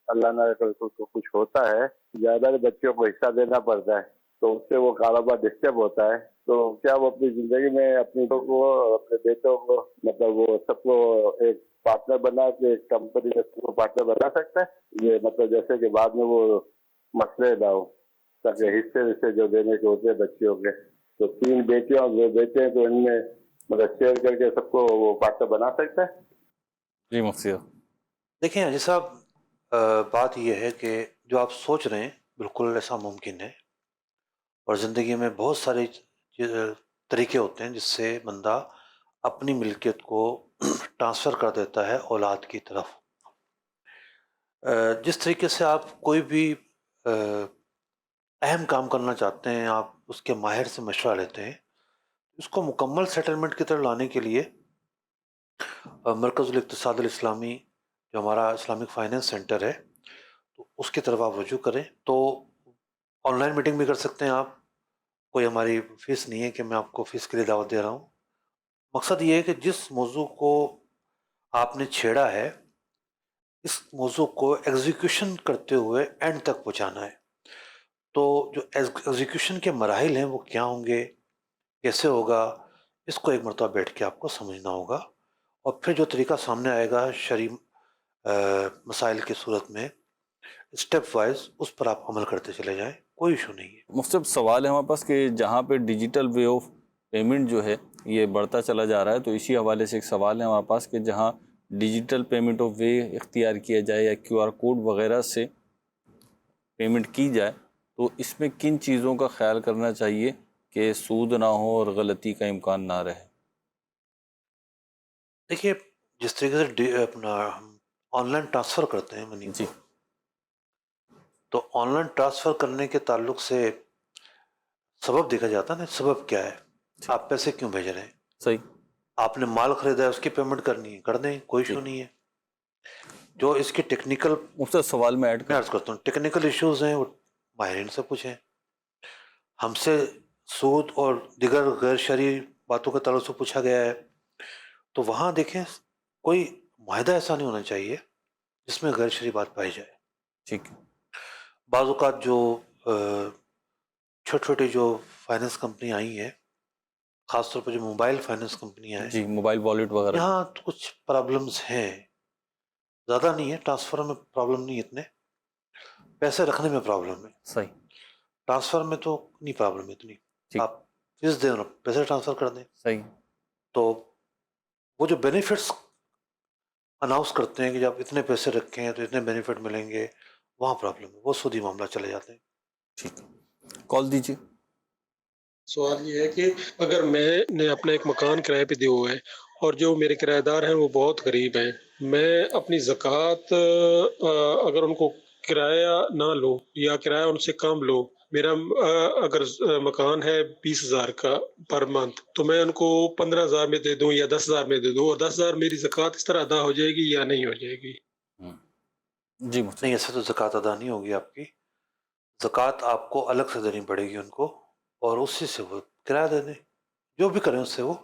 اللہ نہ کرے تو کچھ ہوتا ہے، زیادہ بچوں کو حصہ دینا پڑتا ہے تو اس سے وہ کاروبار ڈسٹرب ہوتا ہے. تو کیا وہ اپنی زندگی میں اپنی کو اپنے بیٹوں کو مطلب وہ سب کو ایک پارٹنر بنا کے ایک کمپنی میں سب کو پارٹنر بنا سکتا ہے؟ یہ مطلب جیسے کہ بعد میں وہ مسئلے نہ ہو، تاکہ حصے جو دینے کے ہوتے ہیں بچیوں کے. تو 3 بیٹیاں اور 2 بیٹے ہیں تو ان میں مطلب شیئر کر کے سب کو وہ پارٹنر بنا سکتا ہے. جی مفتی صاحب. دیکھیں حاجی صاحب، بات یہ ہے کہ جو آپ سوچ رہے ہیں بالکل ایسا ممکن ہے، اور زندگی میں بہت سارے طریقے ہوتے ہیں جس سے بندہ اپنی ملکیت کو ٹرانسفر کر دیتا ہے اولاد کی طرف. جس طریقے سے آپ کوئی بھی اہم کام کرنا چاہتے ہیں، آپ اس کے ماہر سے مشورہ لیتے ہیں. اس کو مکمل سیٹلمنٹ کی طرف لانے کے لیے مرکز الاقتصاد الاسلامی جو ہمارا اسلامک فائنینس سینٹر ہے تو اس کی طرف آپ رجوع کریں. تو آن لائن میٹنگ بھی کر سکتے ہیں آپ، کوئی ہماری فیس نہیں ہے کہ میں آپ کو فیس کے لیے دعوت دے رہا ہوں. مقصد یہ ہے کہ جس موضوع کو آپ نے چھیڑا ہے اس موضوع کو ایگزیکیوشن کرتے ہوئے اینڈ تک پہنچانا ہے. تو جو ایگزیکیوشن کے مراحل ہیں وہ کیا ہوں گے، کیسے ہوگا، اس کو ایک مرتبہ بیٹھ کے آپ کو سمجھنا ہوگا. اور پھر جو طریقہ سامنے آئے گا شرعی مسائل کی صورت میں اسٹیپ وائز اس پر آپ عمل کرتے چلے جائیں، کوئی ایشو نہیں ہے. مفتی صاحب سوال ہے ہمارے پاس کہ جہاں پہ ڈیجیٹل وے آف پیمنٹ جو ہے یہ بڑھتا چلا جا رہا ہے، تو اسی حوالے سے ایک سوال ہے ہمارے پاس کہ جہاں ڈیجیٹل پیمنٹ آف وے اختیار کیا جائے یا QR کوڈ وغیرہ سے پیمنٹ کی جائے تو اس میں کن چیزوں کا خیال کرنا چاہیے کہ سود نہ ہو اور غلطی کا امکان نہ رہے؟ دیکھیے جس طریقے سے اپنا ہم آن لائن ٹرانسفر کرتے ہیں منی جی کو، تو آن لائن ٹرانسفر کرنے کے تعلق سے سبب دیکھا جاتا ہے نا، سبب کیا ہے، آپ پیسے کیوں بھیج رہے ہیں. صحیح. آپ نے مال خریدا ہے، اس کی پیمنٹ کرنی ہے، کر دیں، کوئی ایشو نہیں ہے. جو اس کی ٹیکنیکل مفتی صاحب سوال میں ایڈ میں عرض کرتا ہوں ٹیکنیکل ایشوز ہیں وہ ماہرین سے پوچھیں. ہم سے سود اور دیگر غیر شرعی باتوں کے تعلق سے پوچھا گیا ہے تو وہاں دیکھیں کوئی معاہدہ ایسا نہیں ہونا چاہیے جس میں غیر شرعی بات پائی جائے. ٹھیک ہے. بعض اوقات جو چھوٹی چھوٹی جو فائنینس کمپنی آئی ہیں، خاص طور پہ جو موبائل فائنینس کمپنیاں ہیں، جی موبائل والیٹ وغیرہ. یہاں کچھ پرابلمز ہیں، زیادہ نہیں ہے، ٹرانسفر میں پرابلم نہیں، اتنے پیسے رکھنے میں پرابلم ہے. صحیح. ٹرانسفر میں تو نہیں پرابلم اتنی، ٹھیک. آپ فیس دیں اور پیسے ٹرانسفر کر دیں. صحیح. تو وہ جو بینیفٹس اناؤنس کرتے ہیں کہ جب اتنے پیسے رکھیں ہیں تو اتنے بینیفٹ ملیں گے، وہاں پرابلم ہے، وہ سودی معاملہ چلے جاتے ہیں. ٹھیک. کال دیجیے. سوال یہ ہے کہ اگر میں نے اپنا ایک مکان کرائے پہ دیا ہوا ہے اور جو میرے کرایہ دار ہیں وہ بہت غریب ہیں، میں اپنی زکوٰۃ اگر ان کو کرایہ نہ لو یا کرایہ ان سے کم لو، میرا اگر مکان ہے 20,000 کا پر منتھ تو میں ان کو 15,000 میں دے دوں یا 10,000 میں دے دوں، اور 10,000 میری زکوٰۃ اس طرح ادا ہو جائے گی یا نہیں ہو جائے گی؟ جی نہیں، ایسے تو زکوٰۃ ادا نہیں ہوگی آپ کی. زکوٰۃ آپ کو الگ سے دینی پڑے گی ان کو، اور اسی سے وہ کرایہ دے دیں، جو بھی کریں اس سے وہ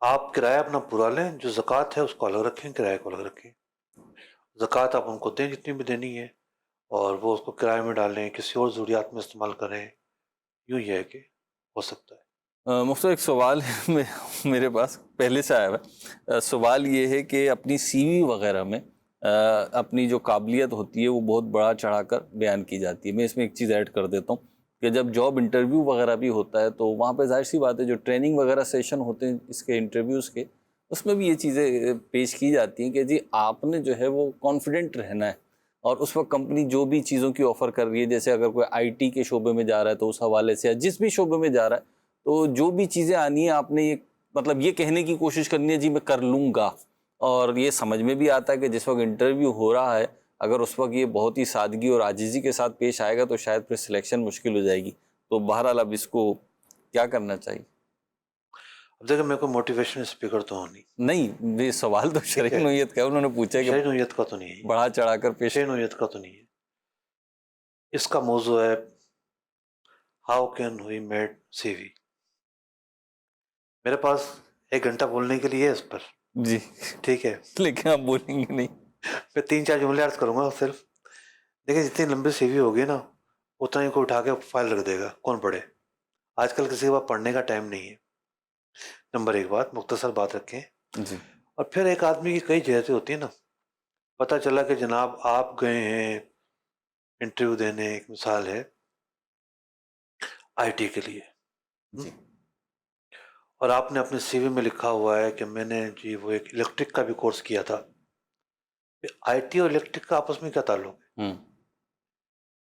آپ کرایہ اپنا پورا لیں، جو زکوٰۃ ہے اس کو الگ رکھیں، کرایہ کو الگ رکھیں. زکوٰۃ آپ ان کو دیں جتنی بھی دینی ہے، اور وہ اس کو کرایہ میں ڈالیں، کسی اور ضروریات میں استعمال کریں. یوں یہ ہے کہ ہو سکتا ہے. مفتی ایک سوال ہے میرے پاس پہلے سے آیا ہوا ہے. سوال یہ ہے کہ اپنی سی وی وغیرہ میں اپنی جو قابلیت ہوتی ہے وہ بہت بڑا چڑھا کر بیان کی جاتی ہے. میں اس میں ایک چیز ایڈ کر دیتا ہوں کہ جب جاب انٹرویو وغیرہ بھی ہوتا ہے تو وہاں پہ ظاہر سی بات ہے جو ٹریننگ وغیرہ سیشن ہوتے ہیں اس کے انٹرویوز کے، اس میں بھی یہ چیزیں پیش کی جاتی ہیں کہ جی آپ نے جو ہے وہ کانفیڈنٹ رہنا ہے، اور اس وقت کمپنی جو بھی چیزوں کی آفر کر رہی ہے، جیسے اگر کوئی آئی ٹی کے شعبے میں جا رہا ہے تو اس حوالے سے، یا جس بھی شعبے میں جا رہا ہے تو جو بھی چیزیں آنی ہیں آپ نے یہ مطلب یہ کہنے کی کوشش کرنی ہے جی میں کر لوں گا. اور یہ سمجھ میں بھی آتا ہے کہ جس وقت انٹرویو ہو رہا ہے اگر اس وقت یہ بہت ہی سادگی اور عاجزی کے ساتھ پیش آئے گا تو شاید پھر سلیکشن مشکل ہو جائے گی. تو بہرحال اب اس کو کیا کرنا چاہیے؟ اب دیکھیں میں کوئی موٹیویشن اسپیکر تو ہوں نہیں، یہ سوال تو شرعی ہے. نوعیت کا ہے، انہوں نے پوچھا کہ شرعی نوعیت کا تو نہیں ہے، بڑھا چڑھا کر پیش. شرعی نوعیت کا تو نہیں ہے. اس کا موضوع ہے ہاؤ کین وی میڈ سی وی. میرے پاس 1 گھنٹہ بولنے کے لیے ہے اس پر، جی ٹھیک ہے. لیکن آپ بولیں گے نہیں. میں 3-4 جملے عرض کروں گا صرف. دیکھیں جتنی لمبی سی وی ہوگی نا اتنا ہی کوئی اٹھا کے فائل رکھ دے گا، کون پڑھے؟ آج کل کسی کے پاس پڑھنے کا ٹائم نہیں ہے. نمبر 1 بات، مختصر بات رکھیں. جی اور پھر ایک آدمی کی کئی جہتیں ہوتی ہیں نا. پتہ چلا کہ جناب آپ گئے ہیں انٹرویو دینے، ایک مثال ہے آئی ٹی کے لیے، جی اور آپ نے اپنے سی وی میں لکھا ہوا ہے کہ میں نے جی وہ ایک الیکٹرک کا بھی کورس کیا تھا. آئی ٹی اور الیکٹرک کا آپس میں کیا تعلق ہے؟ ہوں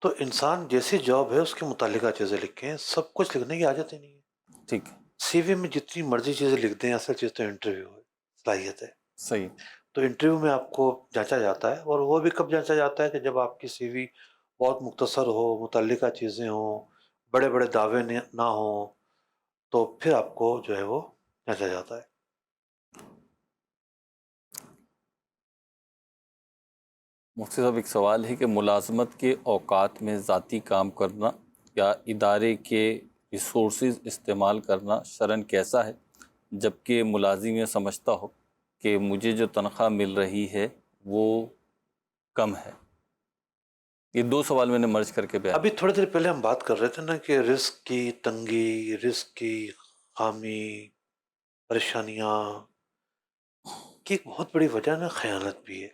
تو انسان جیسی جاب ہے اس کے متعلقہ چیزیں لکھیں، سب کچھ لکھنے کی عادت ہی نہیں ہے. ٹھیک ہے، سی وی میں جتنی مرضی چیزیں لکھ دیں، اصل چیز تو انٹرویو ہے، صلاحیت ہے. صحیح. تو انٹرویو میں آپ کو جانچا جاتا ہے، اور وہ بھی کب جانچا جاتا ہے کہ جب آپ کی سی وی بہت مختصر ہو، متعلقہ چیزیں ہوں، بڑے بڑے دعوے نہ ہوں، تو پھر آپ کو جو ہے وہ جانچا جاتا ہے. مفتی صاحب ایک سوال ہے کہ ملازمت کے اوقات میں ذاتی کام کرنا یا ادارے کے ریسورسز استعمال کرنا شرعاً کیسا ہے، جبکہ ملازم یہ سمجھتا ہو کہ مجھے جو تنخواہ مل رہی ہے وہ کم ہے؟ یہ 2 سوال میں نے مرج کر کے بیان. ابھی تھوڑی دیر پہلے ہم بات کر رہے تھے نا کہ رزق کی تنگی، رزق کی خامی، پریشانیاں کی ایک بہت بڑی وجہ نا خیانت بھی ہے.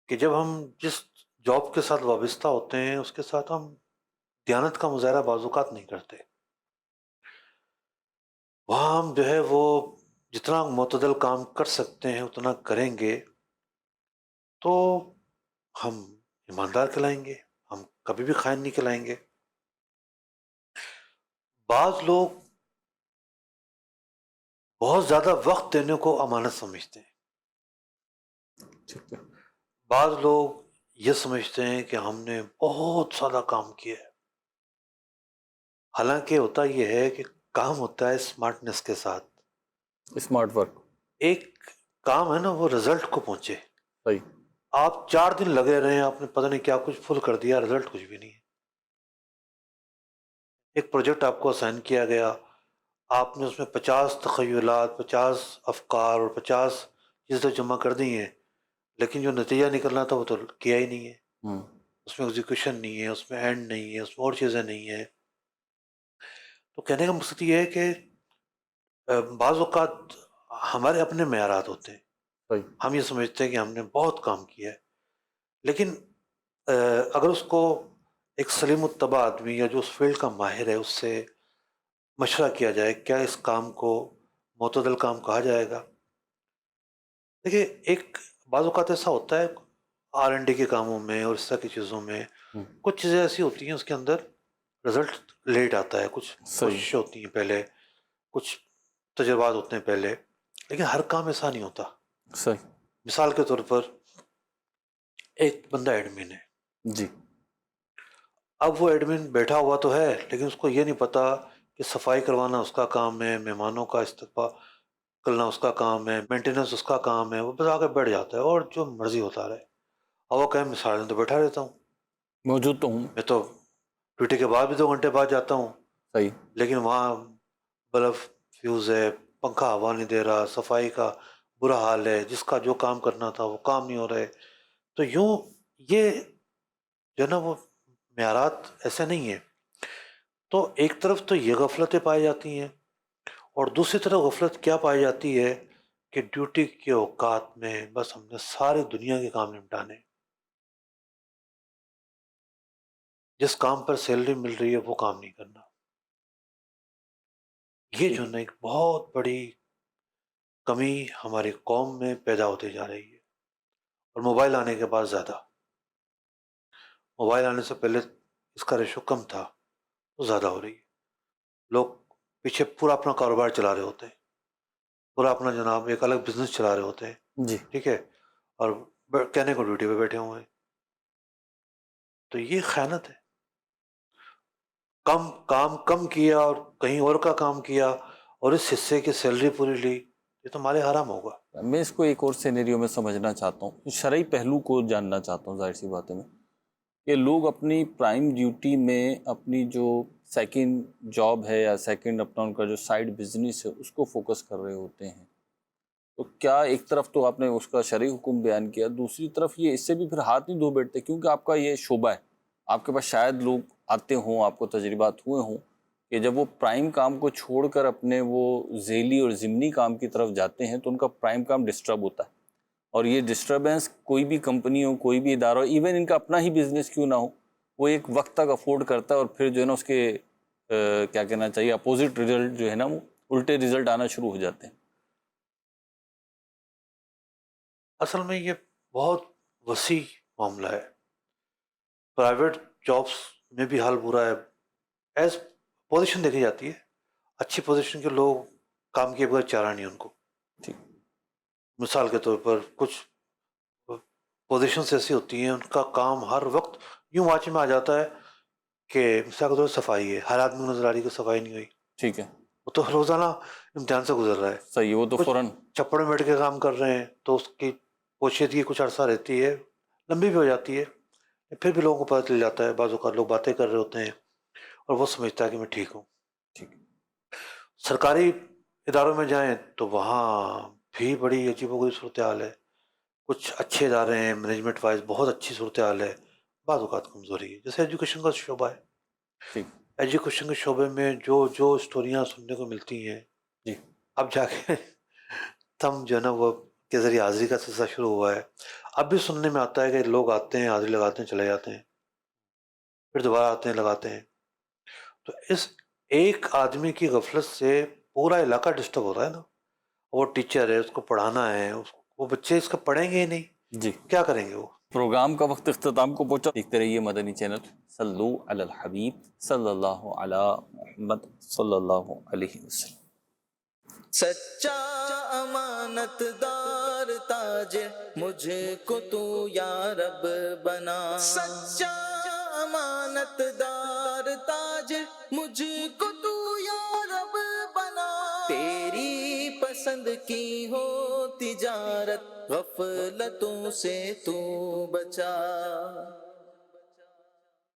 کہ جب ہم جس جاب کے ساتھ وابستہ ہوتے ہیں اس کے ساتھ ہم دیانت کا مظاہرہ بعض اوقات نہیں کرتے. وہاں ہم جو ہے وہ جتنا معتدل کام کر سکتے ہیں اتنا کریں گے تو ہم ایماندار کہلائیں گے، ہم کبھی بھی خائن نہیں کہلائیں گے. بعض لوگ بہت زیادہ وقت دینے کو امانت سمجھتے ہیں. ٹھیک ہے. بعض لوگ یہ سمجھتے ہیں کہ ہم نے بہت زیادہ کام کیا ہے. حالانکہ ہوتا یہ ہے کہ کام ہوتا ہے اسمارٹنس کے ساتھ. Smart work. ایک کام ہے نا وہ رزلٹ کو پہنچے. صحیح. آپ 4 دن لگے رہے ہیں، آپ نے پتہ نہیں کیا کچھ فل کر دیا، رزلٹ کچھ بھی نہیں ہے. ایک پروجیکٹ آپ کو اسائن کیا گیا، آپ نے اس میں 50 تخیلات، 50 افکار اور 50 چیزیں جمع کر دی ہیں، لیکن جو نتیجہ نکلنا تھا وہ تو کیا ہی نہیں ہے. ہوں. اس میں ایگزیکیوشن نہیں ہے، اس میں اینڈ نہیں ہے، اس میں اور چیزیں نہیں ہیں. تو کہنے کا مقصد یہ ہے کہ بعض اوقات ہمارے اپنے معیارات ہوتے ہیں. صحیح. ہم یہ سمجھتے ہیں کہ ہم نے بہت کام کیا ہے، لیکن اگر اس کو ایک سلیم الطبع آدمی یا جو اس فیلڈ کا ماہر ہے اس سے مشورہ کیا جائے کیا اس کام کو معتدل کام کہا جائے گا. دیکھیے ایک بعض اوقات ایسا ہوتا ہے R&D کے کاموں میں اور اس طرح کی چیزوں میں کچھ چیزیں ایسی ہوتی ہیں اس کے اندر رزلٹ لیٹ آتا ہے، کچھ صحیح. کوششیں ہوتی ہیں پہلے، کچھ تجربات ہوتے ہیں پہلے، لیکن ہر کام ایسا نہیں ہوتا. صحیح. مثال کے طور پر ایک بندہ ایڈمن ہے، جی. اب وہ ایڈمن بیٹھا ہوا تو ہے لیکن اس کو یہ نہیں پتا کہ صفائی کروانا اس کا کام ہے، مہمانوں کا استقبال کرنا اس کا کام ہے، مینٹیننس اس کا کام ہے. وہ بس آ کے بیٹھ جاتا ہے اور جو مرضی ہوتا رہے. اور وہ کہے میں سارے دن تو بیٹھا رہتا ہوں، موجود تو ہوں. میں تو ڈیوٹی کے بعد بھی 2 گھنٹے بعد جاتا ہوں، صحیح. لیکن وہاں بلب فیوز ہے، پنکھا ہوا نہیں دے رہا، صفائی کا برا حال ہے، جس کا جو کام کرنا تھا وہ کام نہیں ہو رہے. تو یوں یہ جو ہے نا وہ معیارات ایسے نہیں ہیں. تو ایک طرف تو یہ غفلتیں پائی جاتی ہیں، اور دوسری طرف غفلت کیا پائی جاتی ہے کہ ڈیوٹی کے اوقات میں بس ہم نے ساری دنیا کے کام نپٹانے. جس کام پر سیلری مل رہی ہے وہ کام نہیں کرنا. یہ جو نا ایک بہت بڑی کمی ہماری قوم میں پیدا ہوتی جا رہی ہے. اور موبائل آنے کے بعد زیادہ، موبائل آنے سے پہلے اس کا ریشو کم تھا، تو زیادہ ہو رہی ہے. لوگ پیچھے پورا اپنا کاروبار چلا رہے ہوتے ہیں، پورا اپنا جناب ایک الگ بزنس چلا رہے ہوتے ہیں، جی ٹھیک ہے، اور کہنے کو ڈیوٹی پہ بیٹھے ہوئے ہیں. تو یہ خیانت ہے. کم کیا اور کہیں اور کا کام کیا اور اس حصے کی سیلری پوری لی، یہ تو مالے حرام ہوگا. میں اس کو ایک اور سینیریو میں سمجھنا چاہتا ہوں، شرعی پہلو کو جاننا چاہتا ہوں. ظاہر سی بات ہے میں کہ لوگ اپنی پرائم ڈیوٹی میں اپنی جو سیکنڈ جاب ہے یا سیکنڈ اپنا ان کا جو سائیڈ بزنس ہے اس کو فوکس کر رہے ہوتے ہیں. تو کیا ایک طرف تو آپ نے اس کا شرعی حکم بیان کیا، دوسری طرف یہ اس سے بھی پھر ہاتھ نہیں دھو بیٹھتے، کیونکہ آپ کا یہ شعبہ ہے، آپ کے پاس شاید لوگ آتے ہوں، آپ کو تجربات ہوئے ہوں کہ جب وہ پرائم کام کو چھوڑ کر اپنے وہ ذیلی اور ضمنی کام کی طرف جاتے ہیں تو ان کا پرائم کام ڈسٹرب ہوتا ہے. اور یہ ڈسٹربنس کوئی بھی کمپنی ہو، کوئی بھی ادارہ ہو، ایون ان کا اپنا ہی بزنس کیوں نہ ہو، وہ ایک وقت تک افورڈ کرتا ہے اور پھر جو ہے نا اس کے کیا کہنا چاہیے اپوزٹ رزلٹ جو ہے نا وہ الٹے رزلٹ آنا شروع ہو جاتے ہیں. اصل میں یہ بہت وسیع معاملہ ہے. پرائیویٹ جابس میں بھی حال برا ہے. ایز پوزیشن دیکھی جاتی ہے، اچھی پوزیشن کے لوگ کام کیے بغیر چارہ نہیں ان کو. ٹھیک. مثال کے طور پر کچھ پوزیشنس ایسی ہوتی ہیں ان کا کام ہر وقت یوں واچ میں آ جاتا ہے کہ مثال کے طور پر صفائی ہے، ہر آدمی کو نظر آ رہی کہ صفائی نہیں ہوئی، ٹھیک ہے، وہ تو روزانہ امتحان سے گزر رہا ہے. صحیح، وہ تو کچھ فوراً چپڑ میں بیٹھ کے کام کر رہے ہیں تو اس کی پوشیدگی کچھ عرصہ رہتی ہے، لمبی بھی ہو جاتی ہے، پھر بھی لوگوں کو پتہ چل جاتا ہے. بعض اوقات لوگ باتیں کر رہے ہوتے ہیں اور وہ سمجھتا ہے کہ میں ٹھیک ہوں. ٹھیک. سرکاری اداروں میں جائیں تو وہاں بھی بڑی عجیب و غریب صورتحال ہے. کچھ اچھے ادارے ہیں، مینجمنٹ وائز بہت اچھی صورتحال ہے، بعض اوقات کمزوری ہے. جیسے ایجوکیشن کا شعبہ ہے، ٹھیک. ایجوکیشن کے شعبے میں جو اسٹوریاں سننے کو ملتی ہیں، جی اب جا کے تم جو ہے نا وہ کے ذریعے حاضری کا سلسلہ شروع ہوا ہے. اب بھی سننے میں آتا ہے کہ لوگ آتے ہیں، حاضری لگاتے ہیں، چلے جاتے ہیں، پھر دوبارہ آتے ہیں، لگاتے ہیں. تو اس ایک آدمی کی غفلت سے پورا علاقہ ڈسٹرب ہوتا ہے نا. وہ ٹیچر ہے، اس کو پڑھانا ہے، وہ بچے اس کا پڑھیں گے ہی نہیں، جی. کیا کریں گے وہ. پروگرام کا وقت اختتام کو پہنچا. دیکھتے رہیے مدنی چینل. صلو علی الحبیب صلی اللہ علی محمد صلی اللہ علیہ وسلم. سچا امانت دار تاجر مجھے کو تو یا رب بنا. سچا امانت دار تاجر مجھے کو تو یا رب بنا. تیری پسند کی ہو تجارت غفلتوں سے تو بچا.